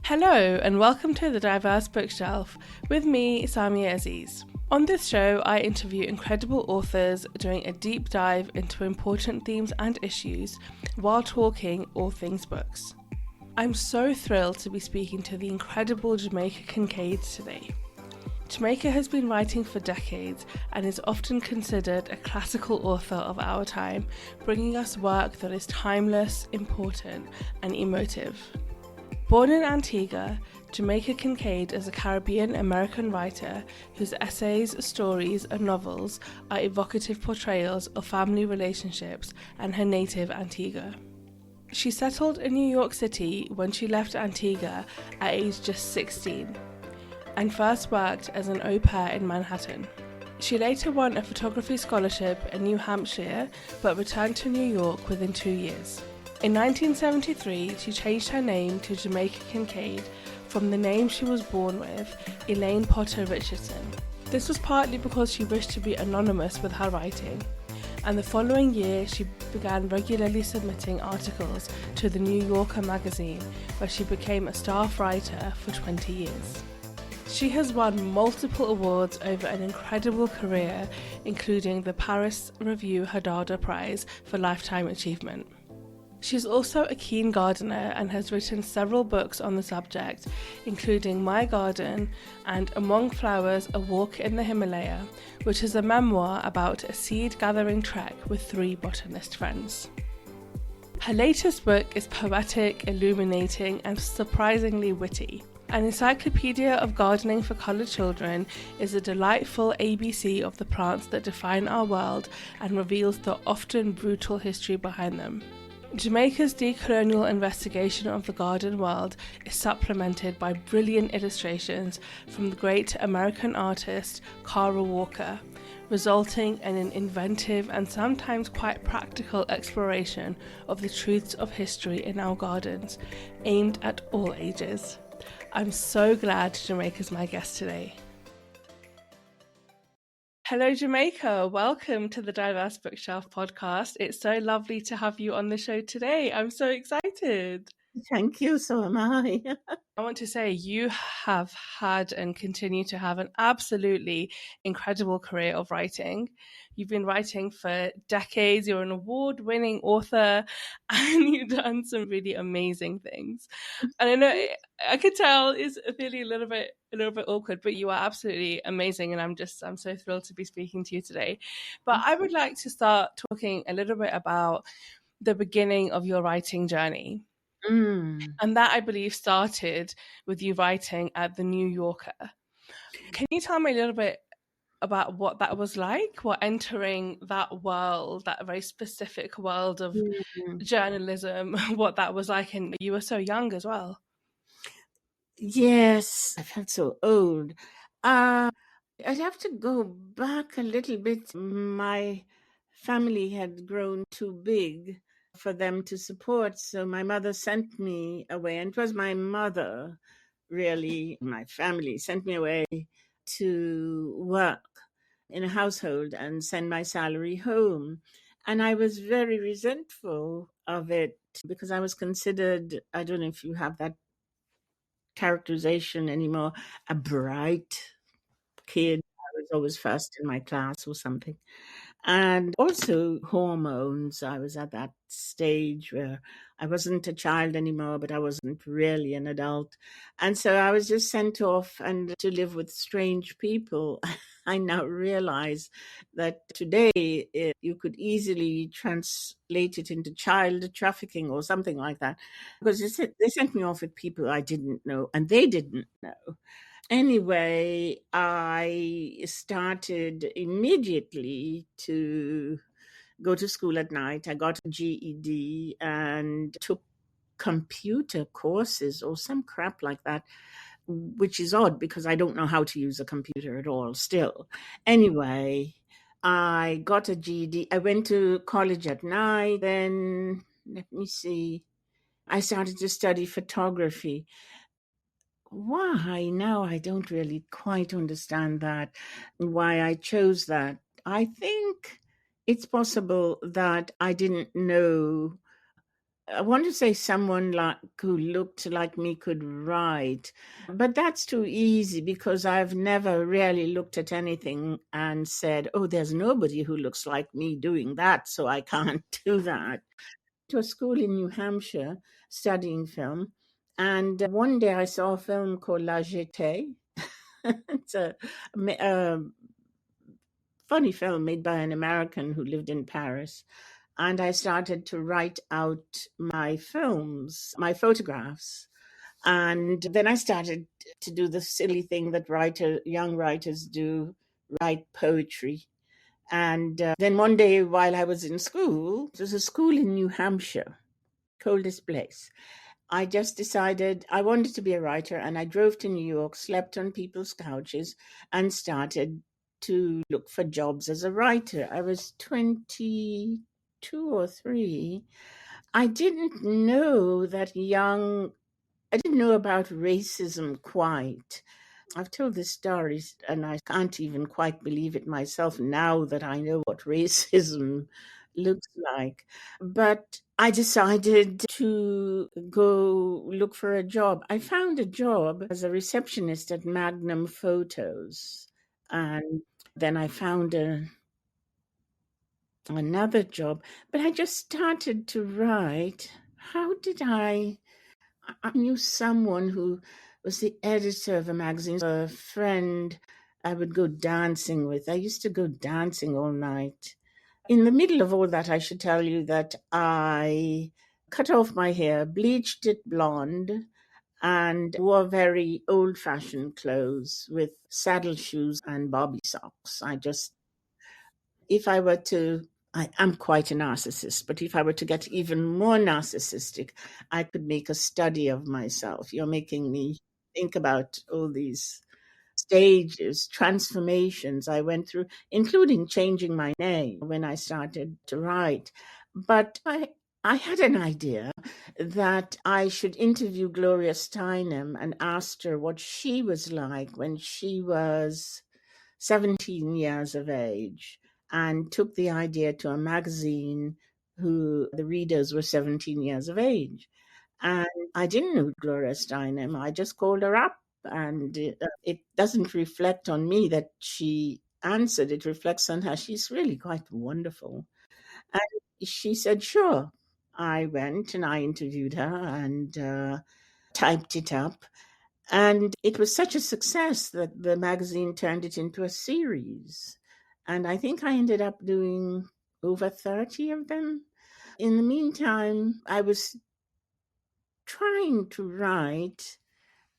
Hello and welcome to the Diverse Bookshelf with me, Samia Aziz. On this show, I interview incredible authors doing a deep dive into important themes and issues while talking all things books. I'm so thrilled to be speaking to the incredible Jamaica Kincaid today. Jamaica has been writing for decades and is often considered a classical author of our time, bringing us work that is timeless, important, and emotive. Born in Antigua, Jamaica Kincaid is a Caribbean-American writer whose essays, stories, and novels are evocative portrayals of family relationships and her native Antigua. She settled in New York City when she left Antigua at age just 16 and first worked as an au pair in Manhattan. She later won a photography scholarship in New Hampshire but returned to New York within 2 years. In 1973, she changed her name to Jamaica Kincaid from the name she was born with, Elaine Potter Richardson. This was partly because she wished to be anonymous with her writing, and the following year she began regularly submitting articles to the New Yorker magazine, where she became a staff writer for 20 years. She has won multiple awards over an incredible career, including the Paris Review Hadada Prize for Lifetime Achievement. She's also a keen gardener and has written several books on the subject, including My Garden and Among Flowers, A Walk in the Himalaya, which is a memoir about a seed-gathering trek with 3 botanist friends. Her latest book is poetic, illuminating, and surprisingly witty. An encyclopedia of gardening for coloured children is a delightful ABC of the plants that define our world and reveals the often brutal history behind them. Jamaica's decolonial investigation of the garden world is supplemented by brilliant illustrations from the great American artist Carl Walker, resulting in an inventive and sometimes quite practical exploration of the truths of history in our gardens, aimed at all ages. I'm so glad Jamaica's my guest today. Hello, Jamaica. Welcome to the Diverse Bookshelf podcast. It's so lovely to have you on the show today. I'm so excited. Thank you, so am I. I want to say you have had and continue to have an absolutely incredible career of writing. You've been writing for decades. You're an award-winning author and you've done some really amazing things. And I know I could tell it's feeling a little bit awkward, but you are absolutely amazing. And I'm so thrilled to be speaking to you today. But I would like to start talking a little bit about the beginning of your writing journey. And that, I believe, started with you writing at the New Yorker. Can you tell me a little bit about what that was like? What entering that world, that very specific world of journalism, what that was like? And you were so young as well. Yes, I felt so old. I'd have to go back a little bit. My family had grown too big for them to support, so my mother sent me away, and it was my mother, really, my family sent me away to work in a household and send my salary home. And I was very resentful of it because I was considered, I don't know if you have that characterization anymore, a bright kid. I was always first in my class or something. And also hormones. I was at that stage where I wasn't a child anymore, but I wasn't really an adult. And so I was just sent off and to live with strange people. I now realize that today you could easily translate it into child trafficking or something like that, because they sent me off with people I didn't know and they didn't know. Anyway, I started immediately to go to school at night. I got a GED and took computer courses or some crap like that, which is odd because I don't know how to use a computer at all still. Anyway, I got a GED. I went to college at night. Then, let me see, I started to study photography. Why? Now I don't really quite understand that, why I chose that. I think it's possible that I didn't know I want to say someone like who looked like me could write, but that's too easy because I've never really looked at anything and said, "Oh, there's nobody who looks like me doing that, so I can't do that." To a school in New Hampshire studying film, and one day I saw a film called La Jetée. It's a funny film made by an American who lived in Paris. And I started to write out my films, my photographs. And then I started to do the silly thing that young writers do, write poetry. And then one day while I was in school, there's a school in New Hampshire, coldest place. I just decided I wanted to be a writer, and I drove to New York, slept on people's couches, and started to look for jobs as a writer. I was 22 or 3. I didn't know I didn't know about racism quite. I've told this story and I can't even quite believe it myself now that I know what racism looks like. But I decided to go look for a job. I found a job as a receptionist at Magnum Photos. And then I found another job. But I just started to write. How did I knew someone who was the editor of a magazine, a friend I would go dancing with. I used to go dancing all night. In the middle of all that, I should tell you that I cut off my hair, bleached it blonde, and wore very old fashioned clothes with saddle shoes and bobby socks. If I were to, I am quite a narcissist, but if I were to get even more narcissistic, I could make a study of myself. You're making me think about all these stages, transformations I went through, including changing my name when I started to write. But I had an idea that I should interview Gloria Steinem and ask her what she was like when she was 17 years of age, and took the idea to a magazine who the readers were 17 years of age. And I didn't know Gloria Steinem. I just called her up, and it doesn't reflect on me that she answered. It reflects on her. She's really quite wonderful. And she said, sure. I went and I interviewed her and typed it up. And it was such a success that the magazine turned it into a series. And I think I ended up doing over 30 of them. In the meantime, I was trying to write,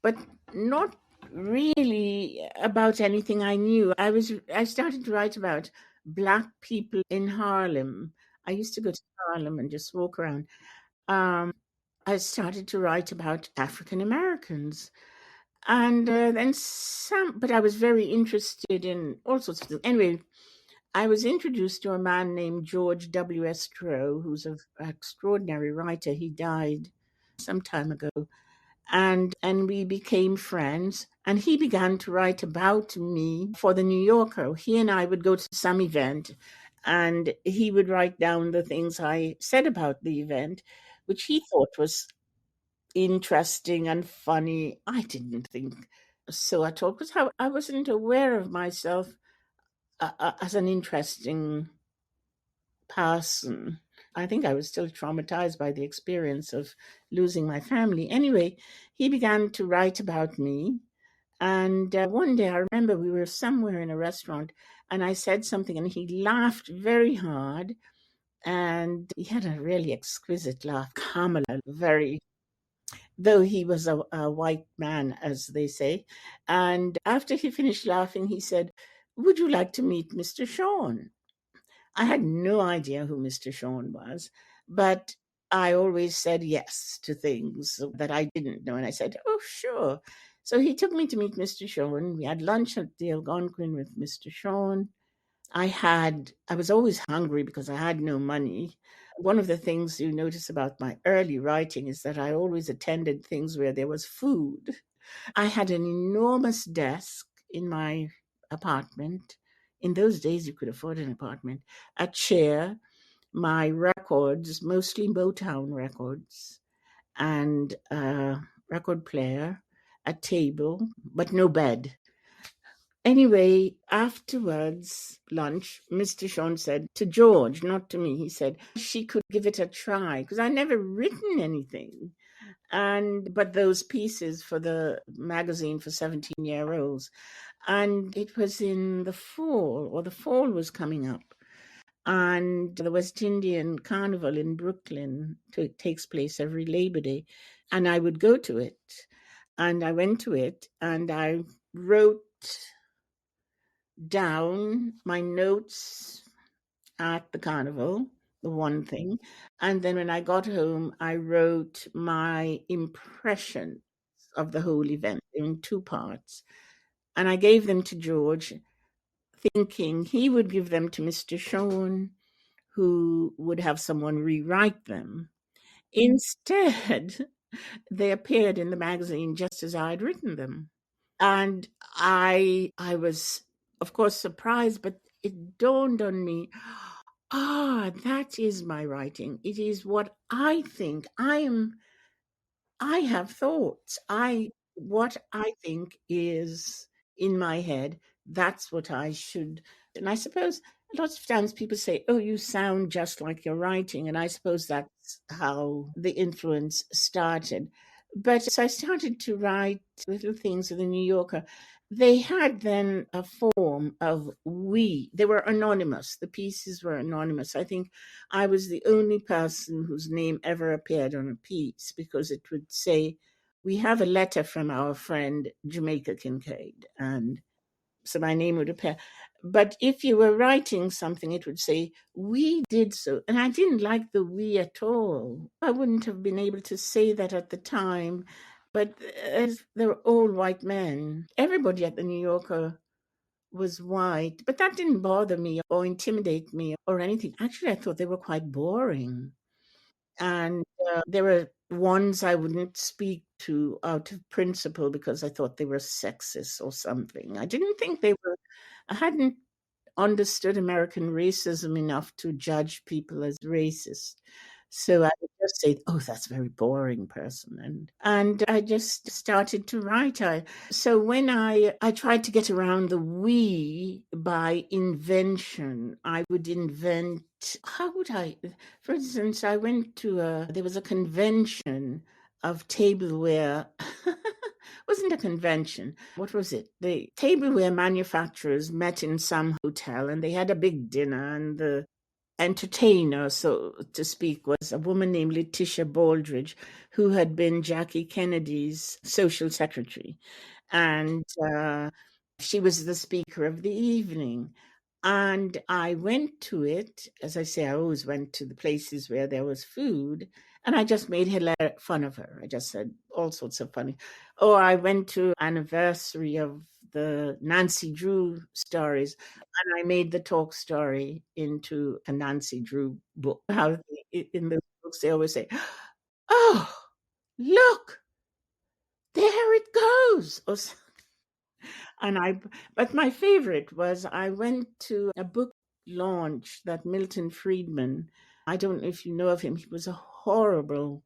but not really about anything I knew. I started to write about Black people in Harlem. I used to go to Harlem and just walk around. I started to write about African Americans. And then some, but I was very interested in all sorts of things. Anyway, I was introduced to a man named George W.S. Stroh, who's an extraordinary writer. He died some time ago. And we became friends. And he began to write about me for the New Yorker. He and I would go to some event, and he would write down the things I said about the event, which he thought was interesting and funny. I didn't think so at all because I wasn't aware of myself as an interesting person. I think I was still traumatized by the experience of losing my family. Anyway, he began to write about me. And one day I remember we were somewhere in a restaurant and I said something and he laughed very hard. And he had a really exquisite laugh, Kamala, very, though he was a white man, as they say. And after he finished laughing, he said, would you like to meet Mr. Sean? I had no idea who Mr. Sean was, but I always said yes to things that I didn't know. And I said, oh, sure. So he took me to meet Mr. Sean. We had lunch at the Algonquin with Mr. Sean. I was always hungry because I had no money. One of the things you notice about my early writing is that I always attended things where there was food. I had an enormous desk in my apartment. In those days, you could afford an apartment, a chair, my records, mostly Motown records, and a record player, a table, but no bed. Anyway, afterwards, lunch, Mr. Sean said to George, not to me, he said she could give it a try because I never written anything. But those pieces for the magazine for 17-year-olds. And it was in the fall, or the fall was coming up. And the West Indian Carnival in Brooklyn takes place every Labor Day. And I would go to it. And I went to it and I wrote down my notes at the carnival, the one thing. And then when I got home, I wrote my impression of the whole event in two parts. And I gave them to George, thinking he would give them to Mr. Sean, who would have someone rewrite them. Instead, they appeared in the magazine just as I had written them. And I was, of course, surprised, but it dawned on me, that is my writing. It is what I think. I have thoughts. What I think is in my head, that's what I should. And I suppose lots of times people say, "Oh, you sound just like you're writing," and I suppose that's how the influence started. But so I started to write little things for the New Yorker. They had then a form of we. They were anonymous. The pieces were anonymous. I think I was the only person whose name ever appeared on a piece because it would say, "We have a letter from our friend Jamaica Kincaid," and so my name would appear. But if you were writing something, it would say, "We did so." And I didn't like the "we" at all. I wouldn't have been able to say that at the time. But as they were all white men, everybody at the New Yorker was white. But that didn't bother me or intimidate me or anything. Actually, I thought they were quite boring. And there were ones I wouldn't speak to out of principle because I thought they were sexist or something. I didn't think they were, I hadn't understood American racism enough to judge people as racist. So I would just say, "Oh, that's a very boring person," and I just started to write. So when I tried to get around the "we" by invention, I would invent. How would I? For instance, I went to there was a convention of tableware. Wasn't a convention. What was it? The tableware manufacturers met in some hotel and they had a big dinner, and the entertainer, so to speak, was a woman named Letitia Baldridge, who had been Jackie Kennedy's social secretary. And she was the speaker of the evening. And I went to it. As I say, I always went to the places where there was food. And I just made fun of her. I just said all sorts of funny. Oh, I went to anniversary of the Nancy Drew stories, and I made the talk story into a Nancy Drew book. How in the books they always say, "Oh, look, there it goes," and but my favorite was I went to a book launch that Milton Friedman. I don't know if you know of him. He was a horrible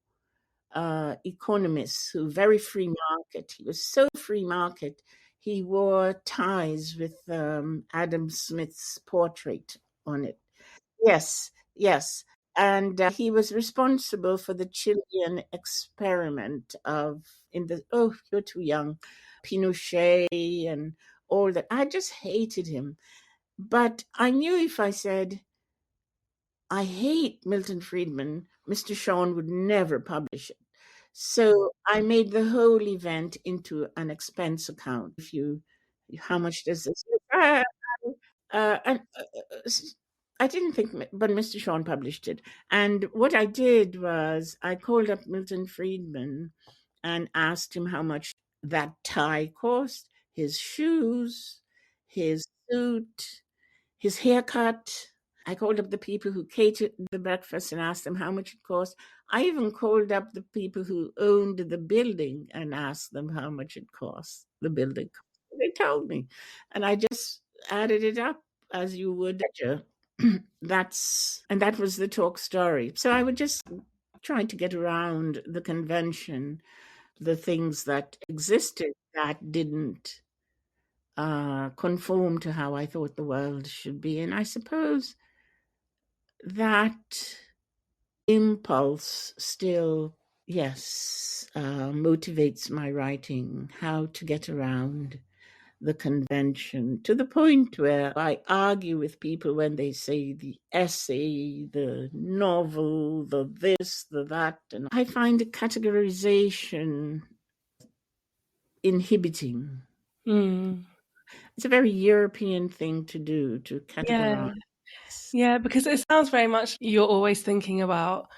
economist who very free market. He was so free market. He wore ties with Adam Smith's portrait on it. Yes, yes. And he was responsible for the Chilean experiment you're too young, Pinochet and all that. I just hated him. But I knew if I said, "I hate Milton Friedman," Mr. Sean would never publish it. So I made the whole event into an expense account. How much does this? And I didn't think, but Mr. Sean published it. And what I did was I called up Milton Friedman and asked him how much that tie cost, his shoes, his suit, his haircut. I called up the people who catered the breakfast and asked them how much it cost. I even called up the people who owned the building and asked them how much it cost, the building. They told me. And I just added it up as you would. that was the talk story. So I would just try to get around the convention, the things that existed that didn't conform to how I thought the world should be. And I suppose that impulse still, yes, motivates my writing, how to get around the convention, to the point where I argue with people when they say the essay, the novel, the this, the that. And I find the categorization inhibiting. Mm. It's a very European thing to do, to Yeah. categorize. Yeah, because it sounds very much you're always thinking about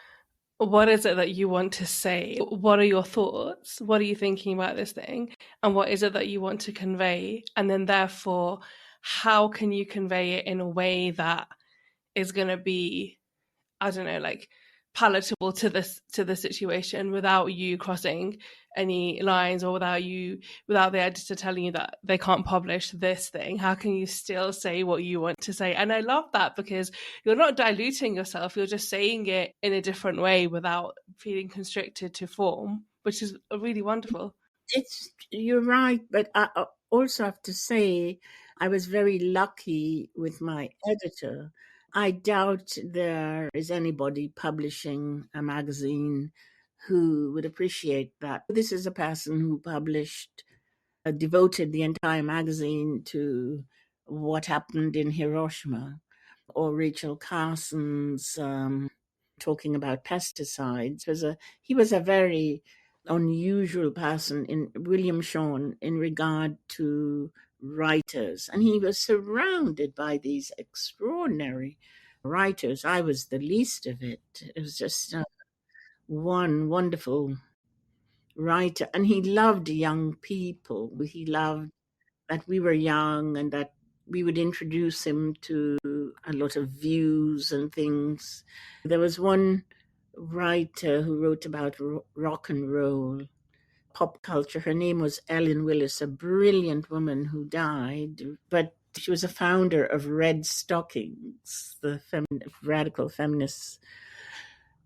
what is it that you want to say? What are your thoughts? What are you thinking about this thing? And what is it that you want to convey? And then therefore, how can you convey it in a way that is going to be, I don't know, like palatable to the situation without you crossing any lines, or without the editor telling you that they can't publish this thing? How can you still say what you want to say? And I love that, because you're not diluting yourself, you're just saying it in a different way without feeling constricted to form, which is really wonderful. You're right, but I also have to say I was very lucky with my editor. I doubt there is anybody publishing a magazine who would appreciate that. This is a person who devoted the entire magazine to what happened in Hiroshima, or Rachel Carson's talking about pesticides. He was a very unusual person, in William Shawn, in regard to writers, and he was surrounded by these extraordinary writers. I was the least of it. It was just one wonderful writer, and he loved young people. He loved that we were young, and that we would introduce him to a lot of views and things. There was one writer who wrote about rock and roll, pop culture. Her name was Ellen Willis, a brilliant woman who died, but she was a founder of Red Stockings, the radical feminists.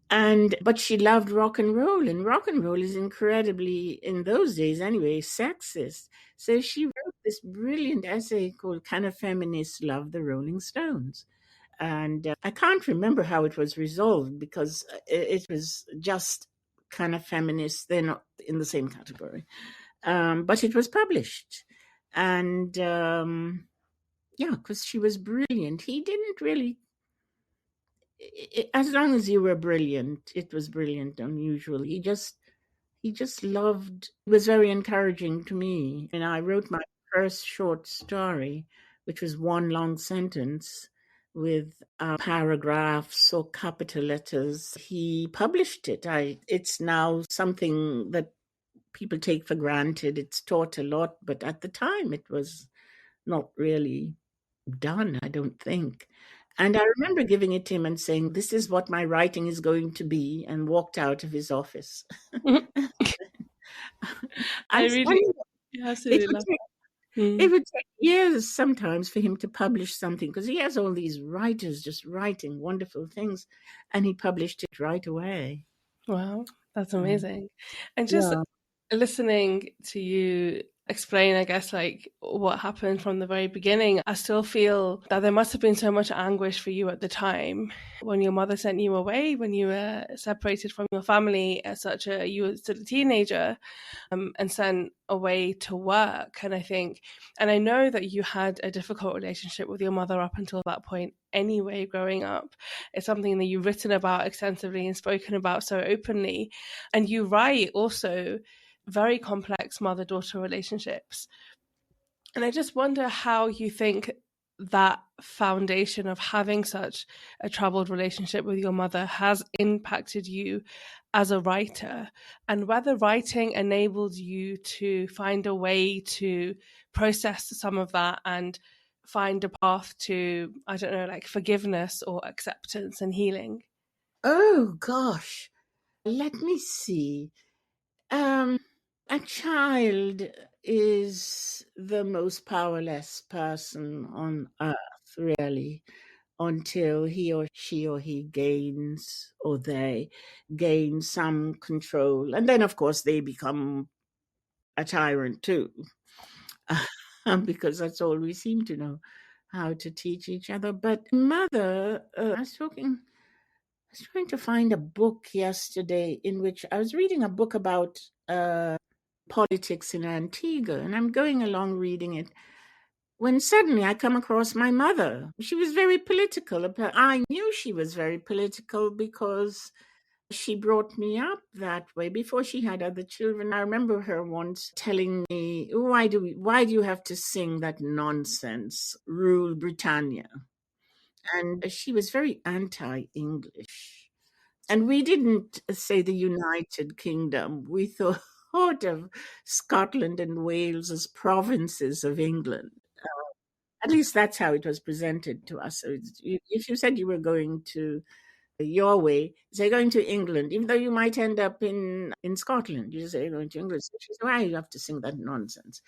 But she loved rock and rock and roll is incredibly, in those days anyway, sexist. So she wrote this brilliant essay called "Can a Feminist Love the Rolling Stones?" And I can't remember how it was resolved, because it was just kind of feminist. They're not in the same category, but it was published, and yeah, because she was brilliant. He didn't really, as long as you were brilliant, it was brilliant, unusual. He just loved, it was very encouraging to me. And I wrote my first short story, which was one long sentence with paragraphs or capital letters. He published it. It's now something that people take for granted. It's taught a lot, but at the time it was not really done, I don't think. And I remember giving it to him and saying, "This is what my writing is going to be," and walked out of his office. I And really, it absolutely would love take, that. it would take years sometimes for him to publish something, because he has all these writers just writing wonderful things, and he published it right away. Wow, that's Um, amazing. And just yeah. listening to you explain, I guess, like what happened from the very beginning, I still feel that there must have been so much anguish for you at the time when your mother sent you away, when you were separated from your family at you were still a teenager, and sent away to work. And I know that you had a difficult relationship with your mother up until that point anyway, growing up. It's something that you've written about extensively and spoken about so openly. And you write also very complex mother-daughter relationships. And I just wonder how you think that foundation of having such a troubled relationship with your mother has impacted you as a writer, and whether writing enabled you to find a way to process some of that and find a path to, I don't know, like forgiveness or acceptance and healing. Oh gosh, let me see. Um, a child is the most powerless person on earth, really. until he gains, or they gain some control. And then, of course, they become a tyrant too, because that's all we seem to know how to teach each other. But mother, I was trying to find a book yesterday in which I was reading a book about politics in Antigua, and I'm going along reading it when suddenly I come across my mother. She was very political. I knew she was very political because she brought me up that way before she had other children. I remember her once telling me, why do you have to sing that nonsense, Rule Britannia? And she was very anti-English. And we didn't say the United Kingdom. We thought of Scotland and Wales as provinces of England. At least that's how it was presented to us. So if you said you were going to your way, say going to England, even though you might end up in Scotland, you say going to England. So she said, why you have to sing that nonsense?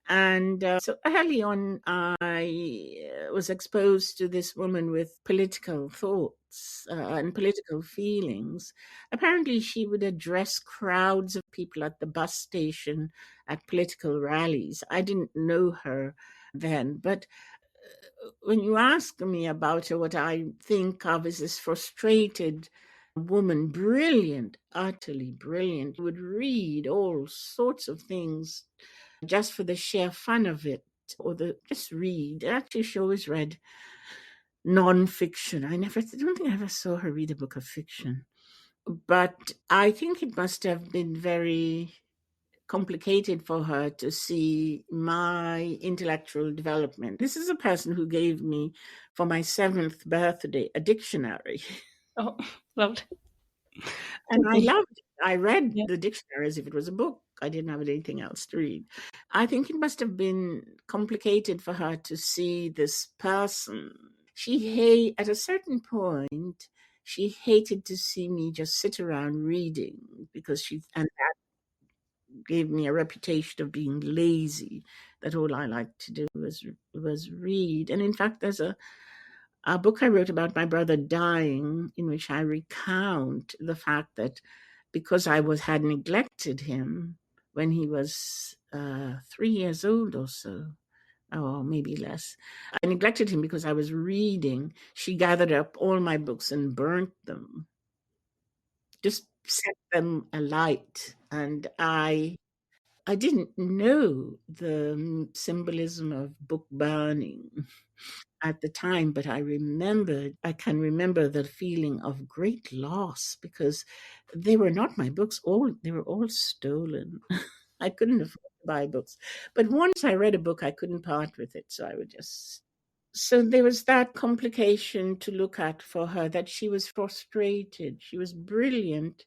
And so early on, I was exposed to this woman with political thoughts and political feelings. Apparently, she would address crowds of people at the bus station at political rallies. I didn't know her then, but when you ask me about her, what I think of is this frustrated woman, brilliant, utterly brilliant, would read all sorts of things just for the sheer fun of it, or just read. Actually, she always read non-fiction. Don't think I ever saw her read a book of fiction, but I think it must have been very complicated for her to see my intellectual development. This is a person who gave me, for my 7th birthday, a dictionary. Oh, lovely. And I loved it. I read Yeah. the dictionary as if it was a book. I didn't have anything else to read. I think it must have been complicated for her to see this person. At a certain point, she hated to see me just sit around reading, because and that gave me a reputation of being lazy, that all I liked to do was read. And in fact, there's a book I wrote about my brother dying, in which I recount the fact that because I had neglected him when he was 3 years old or so, or maybe less. I neglected him because I was reading. She gathered up all my books and burnt them, just set them alight. And I didn't know the symbolism of book burning at the time, but I can remember the feeling of great loss, because they were not my books. They were all stolen. I couldn't afford to buy books. But once I read a book, I couldn't part with it. So I would just. So there was that complication to look at for her, that she was frustrated. She was brilliant.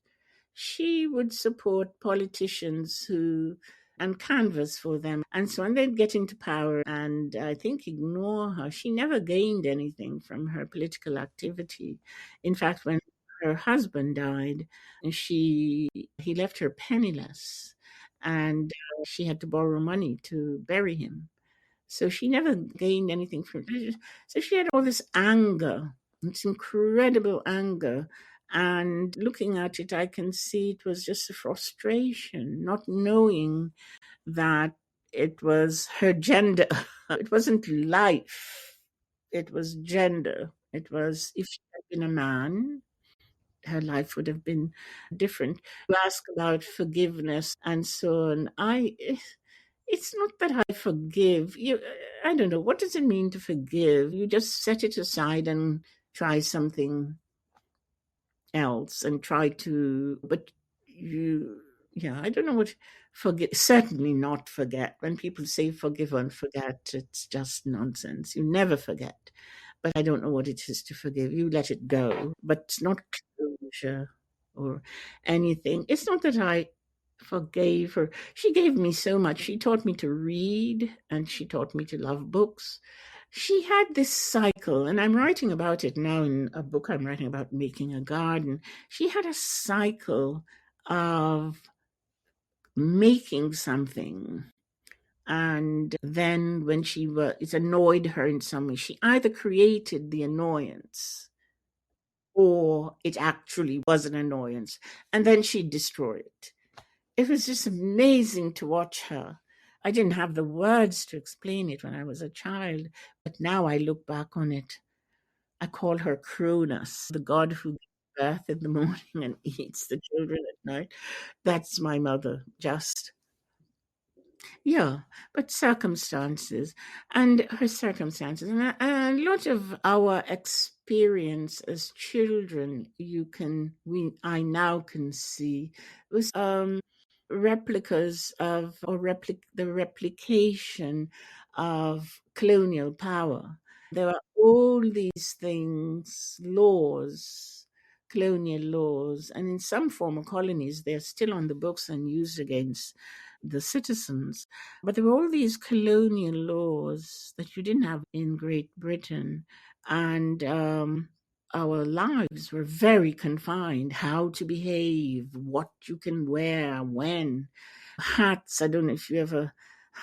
She would support politicians and canvass for them. And so on, they'd get into power and I think ignore her. She never gained anything from her political activity. In fact, when her husband died, he left her penniless, and she had to borrow money to bury him. So she never gained anything from it. So she had all this anger, this incredible anger. And looking at it, I can see it was just a frustration, not knowing that it was her gender. It wasn't life, it was gender. It was, if she had been a man, her life would have been different. You ask about forgiveness and so on. It's not that I forgive. I don't know. What does it mean to forgive? You just set it aside and try something else and but I don't know what forget, certainly not forget. When people say forgive and forget, it's just nonsense. You never forget. But I don't know what it is to forgive. You let it go, but it's not closure or anything. It's not that I forgave her. She gave me so much. She taught me to read and she taught me to love books. She had this cycle, and I'm writing about it now in a book I'm writing about making a garden. She had a cycle of making something, And then when it annoyed her in some way, she either created the annoyance or it actually was an annoyance, and then she'd destroy it. It was just amazing to watch her. I didn't have the words to explain it when I was a child, but now I look back on it. I call her Cronus, the god who gives birth in the morning and eats the children at night. That's my mother, just. Yeah, but circumstances and her circumstances, and a lot of our experience as children, I now can see was replicas of the replication of colonial power. There are all these things, laws, colonial laws, and in some former colonies, they're still on the books and used against the citizens. But there were all these colonial laws that you didn't have in Great Britain. And our lives were very confined: how to behave, what you can wear, when. Hats. I don't know if you ever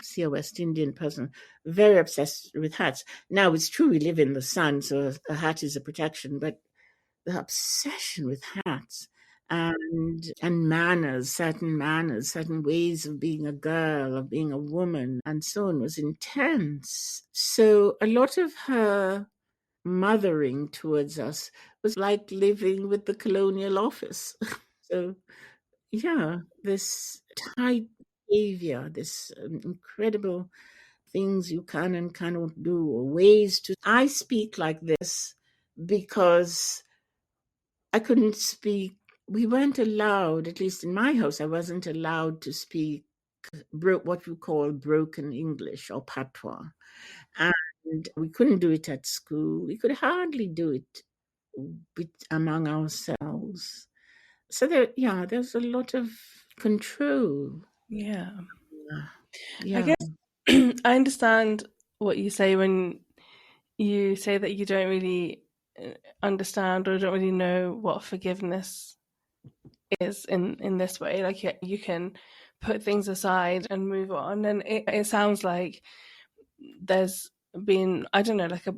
see a West Indian person very obsessed with hats. Now, it's true we live in the sun, so a hat is a protection, but the obsession with hats and manners, certain ways of being a girl, of being a woman, and so on was intense. So a lot of her mothering towards us was like living with the colonial office. So yeah, this tight behavior, this incredible things you can and cannot do, or ways to. I speak like this because I couldn't speak. We weren't allowed, at least in my house, I wasn't allowed to speak what we call broken English or patois. And we couldn't do it at school. We could hardly do it among ourselves. So there's a lot of control. Yeah. I Yeah. guess I understand what you say when you say that you don't really understand or don't really know what forgiveness is in this way. Like you can put things aside and move on. And it sounds like there's been, I don't know, like a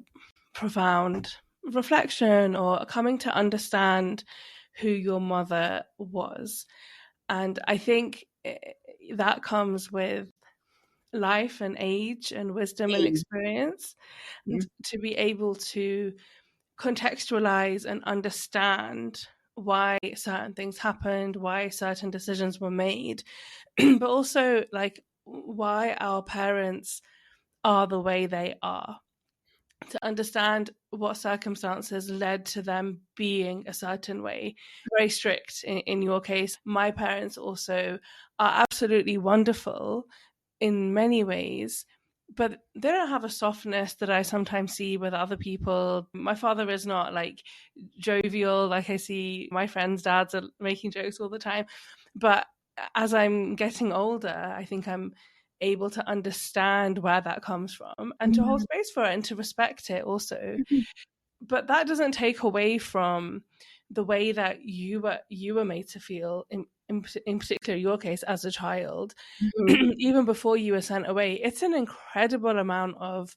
profound reflection or coming to understand who your mother was. And I think that comes with life and age and wisdom and experience, and to be able to contextualize and understand why certain things happened, why certain decisions were made, but also like why our parents are the way they are. To understand what circumstances led to them being a certain way. Very strict in your case. My parents also are absolutely wonderful in many ways, but they don't have a softness that I sometimes see with other people. My father is not like jovial, like I see my friends' dads are making jokes all the time. But as I'm getting older, I think I'm able to understand where that comes from and to hold space for it and to respect it also. But that doesn't take away from the way that you were made to feel in particular your case as a child. Even before you were sent away. It's an incredible amount of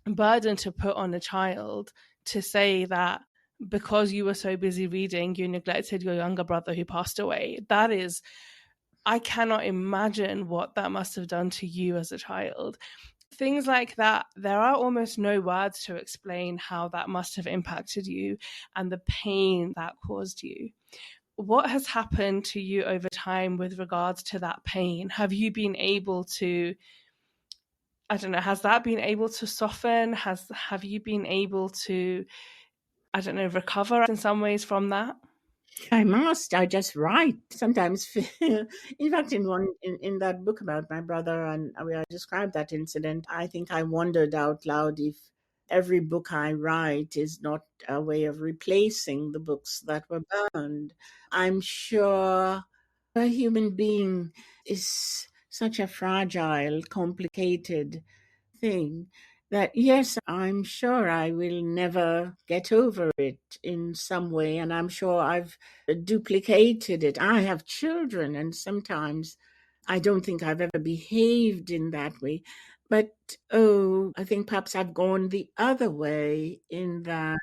burden to put on a child to say that because you were so busy reading, you neglected your younger brother who passed away. That is, I cannot imagine what that must have done to you as a child. Things like that, there are almost no words to explain how that must have impacted you and the pain that caused you. What has happened to you over time with regards to that pain? Have you been able to, I don't know, has that been able to soften? Have you been able to, I don't know, recover in some ways from that? I just write. Sometimes, in fact, in that book about my brother and where I described that incident, I think I wondered out loud if every book I write is not a way of replacing the books that were burned. I'm sure a human being is such a fragile, complicated thing that, yes, I'm sure I will never get over it in some way. And I'm sure I've duplicated it. I have children, and sometimes I don't think I've ever behaved in that way. But, oh, I think perhaps I've gone the other way in that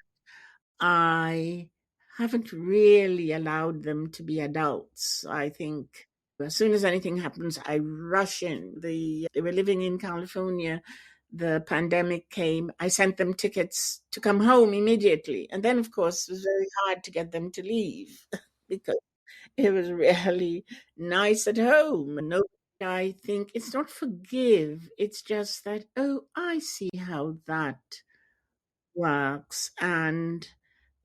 I haven't really allowed them to be adults. I think as soon as anything happens, I rush in. They were living in California. The pandemic came. I sent them tickets to come home immediately. And then, of course, it was very hard to get them to leave because it was really nice at home. No, I think it's not forgive. It's just that, oh, I see how that works. And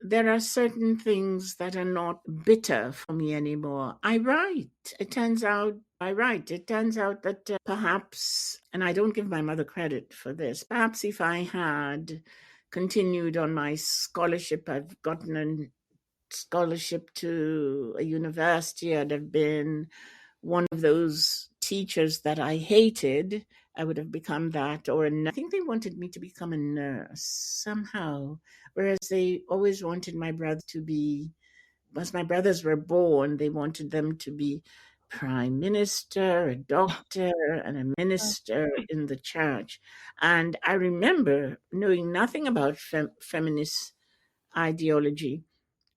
there are certain things that are not bitter for me anymore. I write. It turns out I write. It turns out that perhaps, and I don't give my mother credit for this, perhaps if I had continued on my scholarship, I've gotten a scholarship to a university, I'd have been one of those teachers that I hated. I would have become that, or I think they wanted me to become a nurse somehow, whereas they always wanted my brother to be, once my brothers were born, they wanted them to be prime minister, a doctor, and a minister in the church. And I remember knowing nothing about feminist ideology,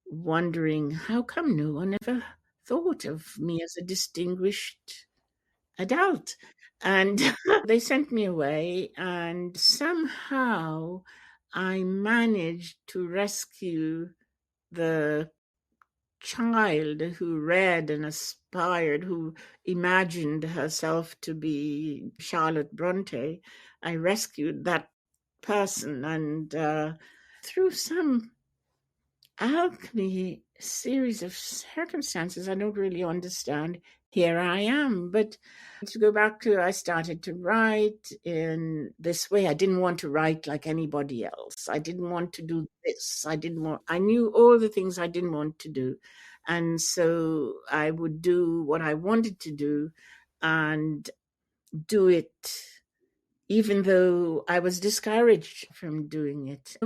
wondering how come no one ever thought of me as a distinguished adult. And they sent me away, and somehow I managed to rescue the child who read and aspired, who imagined herself to be Charlotte Bronte. I rescued that person, and through some alchemy series of circumstances I don't really understand, here I am. But to go back to, I started to write in this way. I didn't want to write like anybody else. I didn't want to do this. I knew all the things I didn't want to do. And so I would do what I wanted to do and do it even though I was discouraged from doing it.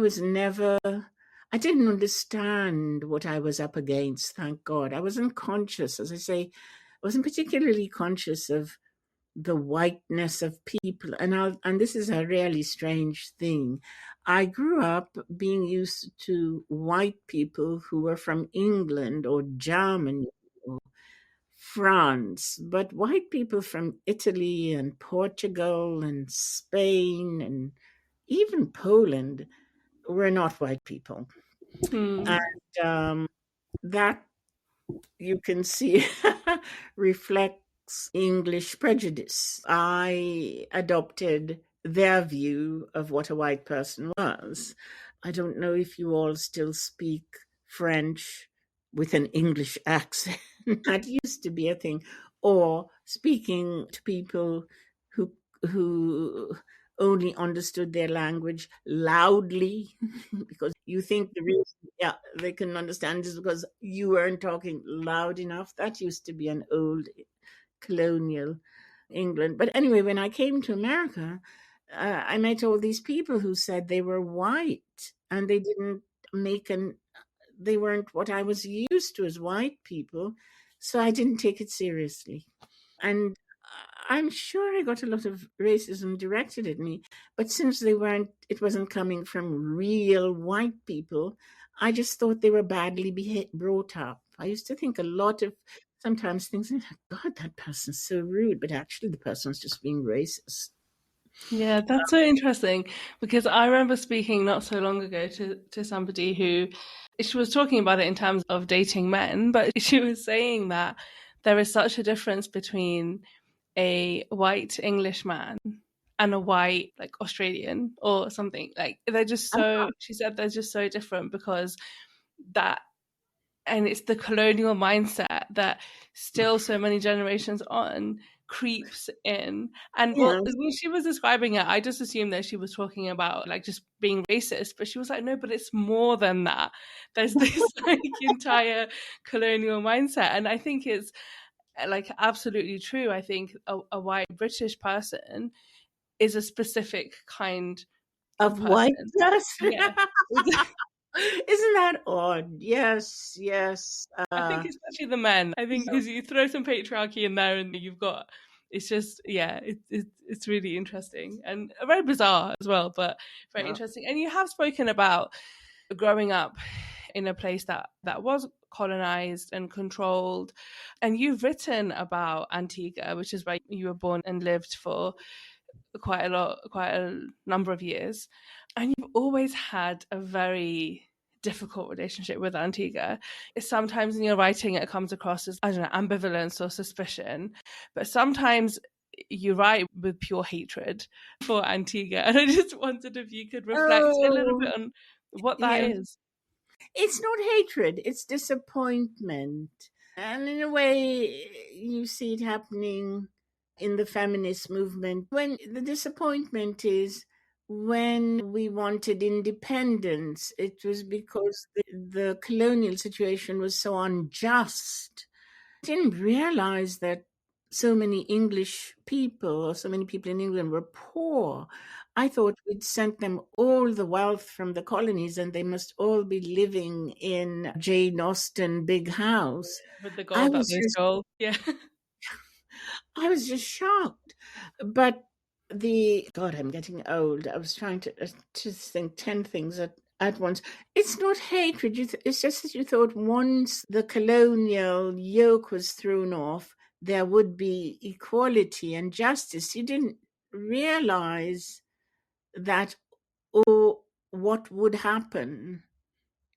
I didn't understand what I was up against, thank God. I wasn't conscious, as I say, I wasn't particularly conscious of the whiteness of people. And this is a really strange thing. I grew up being used to white people who were from England or Germany or France, but white people from Italy and Portugal and Spain and even Poland were not white people. And that, you can see, reflects English prejudice. I adopted their view of what a white person was. I don't know if you all still speak French with an English accent. That used to be a thing. Or speaking to people who only understood their language loudly because you think the reason, yeah, they can understand is because you weren't talking loud enough. That used to be an old colonial England. But anyway, when I came to America, I met all these people who said they were white and they didn't make they weren't what I was used to as white people. So I didn't take it seriously. And I'm sure I got a lot of racism directed at me, but since it wasn't coming from real white people, I just thought they were badly brought up. I used to think a lot of sometimes things, God, that person's so rude, but actually the person's just being racist. Yeah, that's so interesting because I remember speaking not so long ago to somebody who she was talking about it in terms of dating men, but she was saying that there is such a difference between a white English man and a white like Australian or something. Like they're just so, she said they're just so different because that, and it's the colonial mindset that still so many generations on creeps in. And well, Yeah. when she was describing it, I just assumed that she was talking about like just being racist, but she was like, no, but it's more than that. There's this like entire colonial mindset. And I think it's like absolutely true. I think a white British person is a specific kind of Of white person. person. Yeah. Isn't that odd? Yes. I think especially the men. I think because you throw some patriarchy in there and you've got It's just, yeah, it's really interesting and very bizarre as well, but very interesting. And you have spoken about growing up in a place that was colonized and controlled, and you've written about Antigua, which is where you were born and lived for quite a number of years, and you've always had a very difficult relationship with Antigua. Sometimes in your writing it comes across as, I don't know, ambivalence or suspicion, but sometimes you write with pure hatred for Antigua. And I just wondered if you could reflect a little bit on what that Yeah. is. It's not hatred, it's disappointment. And in a way, you see it happening in the feminist movement. When the disappointment is when we wanted independence, it was because the colonial situation was so unjust. I didn't realize that so many English people or so many people in England were poor. I thought we'd sent them all the wealth from the colonies and they must all be living in Jane Austen big house. With the I gold that was they just stole. Yeah. I was just shocked. But God, I'm getting old. I was trying to think 10 things at once. It's not hatred. It's just that you thought once the colonial yoke was thrown off, there would be equality and justice. You didn't realize that, or what would happen